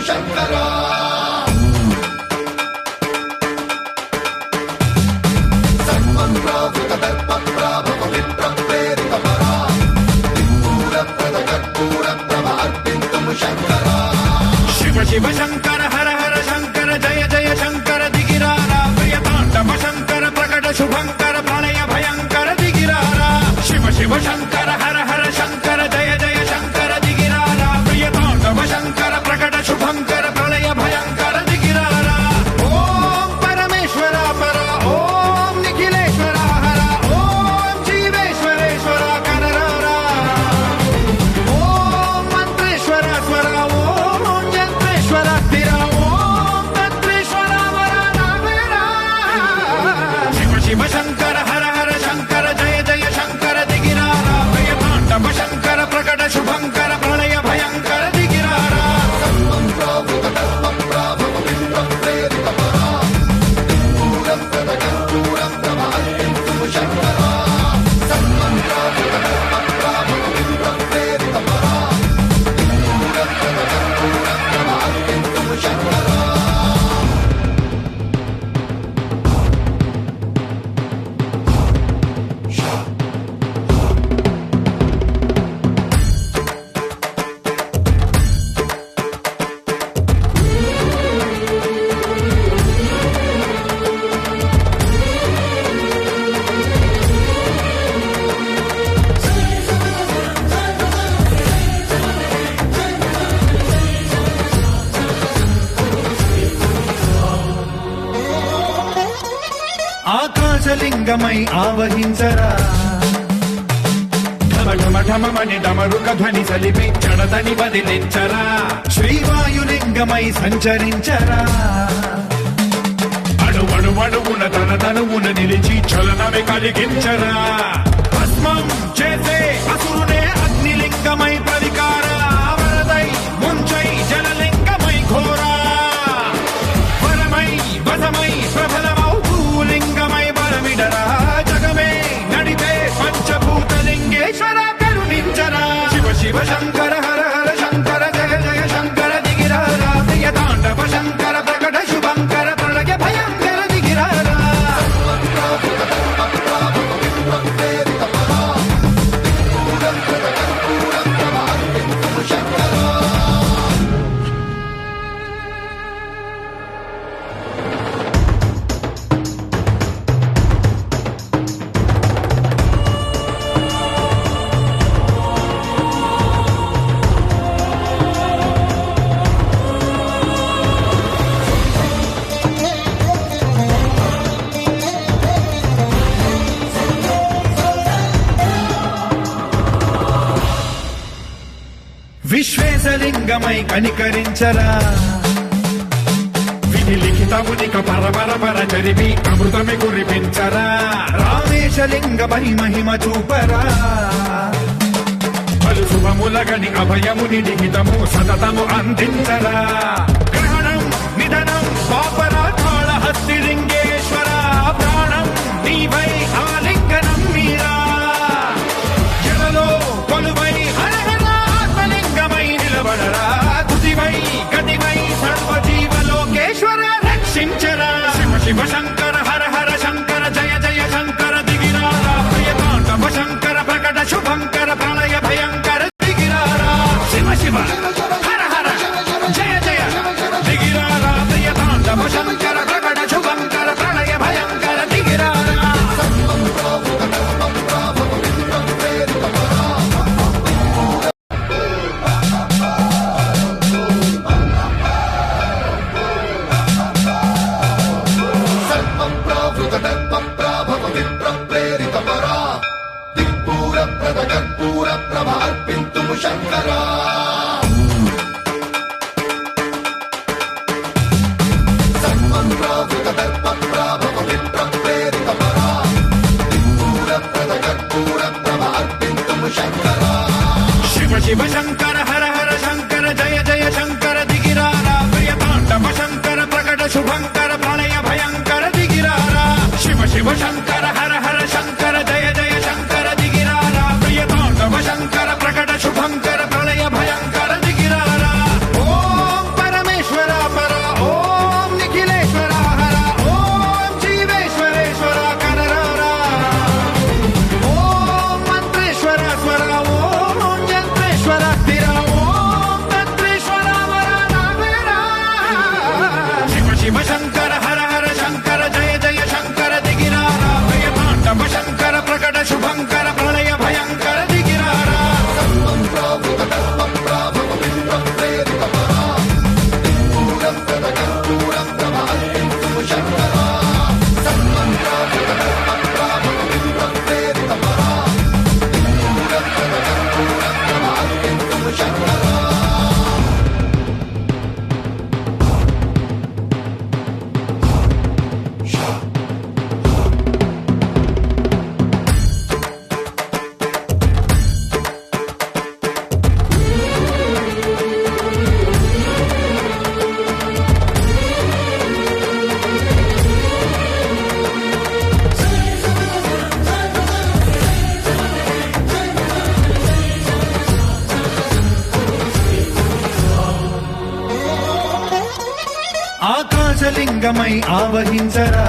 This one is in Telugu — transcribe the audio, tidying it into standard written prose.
శంకరా సన్మన్రావృత దర్ప ప్రాభవ విప్రప్రేరిత పరా దిక్పూర ప్రద కర్పూర ప్రభ అర్పింతుము శంకరా శివ శివ శంకర హర హర శంకర జయ జయ శంకర దిగిరారా ప్రియతాండవ శంకర ప్రకట శుభంకర ప్రళయ భయంకర దిగిరారా శివ శివ శంకర హర హర శంకర జయ జయ శంకర దిగిరారా ప్రియతాండవ శంకర ప్రకట శుభంకర ప్రళయ భయంకర దిగిరారా ఓం పరమేశ్వర పర ఓం నిఖిలేశ్వర హర ఓం జీవేశ్వరేశ్వర కనరారా ఓం మంత్రేశ్వర స్వర ఓం యంత్రేశ్వర స్థిర ఓం తంత్రేశ్వర వర నావేరా శివ శివ శంకర హర హర శంకర జయ జయ శంకర దిగిరారా ప్రియతాండవ శంకర ప్రకట శుభంకర ప్రళయ భయంకర దిగిరారా సన్మన్రావృత దర్ప ప్రాభవ విప్రప్రేరిత పరా దిక్పూర ప్రద కర్పూర ప్రభ అర్పింతుము శంకరా సన్మన్రావృత దర్ప ప్రాభవ విప్రప్రేరిత పరా దిక్పూర ప్రద కర్పూర ప్రభ అర్పింతుము శంకరా ఆకాశలింగమై ఆవహించరా ఢమఢమఢమని డమరుక ధ్వని సలిపి చడదని బదిలించరా శ్రీవాయులింగమై సంచరించరా అణువణువున తన తనువున నిలిచి చలనమే కలిగించరా భస్మం చేసే అసురునే అగ్నిలింగమై ప్రవికార వరదై ముంచై జలలింగమై ఘోరా వరమై వసమై ప్రబలమౌ భూలింగమై బలమిడరా జగమే నడిపే పంచభూతలింగేశ్వర కరుణించరా శివ శివ శంకర హర హర శంకర జయ జయ శంకర దిగిరారా ప్రియతాండవ శంకర ప్రకట శుభంకర ప్రళయ భయంకర దిగిరారా సన్మన్రావృత దర్ప ప్రాభవ విప్రప్రేరిత పరా దిక్పూర ప్రద కర్పూర ప్రభ అర్పింతుము శంకరా విశ్వేశలింగమై కనికరించరా విధి లిఖితమునిక పరపర పర చరివి అమృతమి కురిపించరా రామేశలింగమై మహిమ చూపరా పలు శుభములగని అభయముని లిఖితము సతతము అందించరా గ్రహణం నిధనం పాపరాకాళ హస్తిలింగేశ్వర ప్రాణం నీవై ఆలింగనం మీరా జలలో కొలువై హర హర ఆత్మలింగమై నిలబడరా తుదివై గతివై సర్వజీవలోకేశ్వర రక్షించరా శివ శివ శంకర హర హర శంకర జయ జయ శంకర దిగిరారా ప్రియతాండవ శంకర ప్రకట శుభంకర ప్రళయ భయంకర దిగిరారా శివ శివ హర హర జయ జయ దిగిరారా ప్రియతాండవ శంకర ప్రకట శుభంకర ప్రళయ భయంకర దిగిరారా సన్మన్రావృత దర్ప ప్రాభవ విప్రప్రేరిత పరా ఆకాశలింగమై ఆవహించరా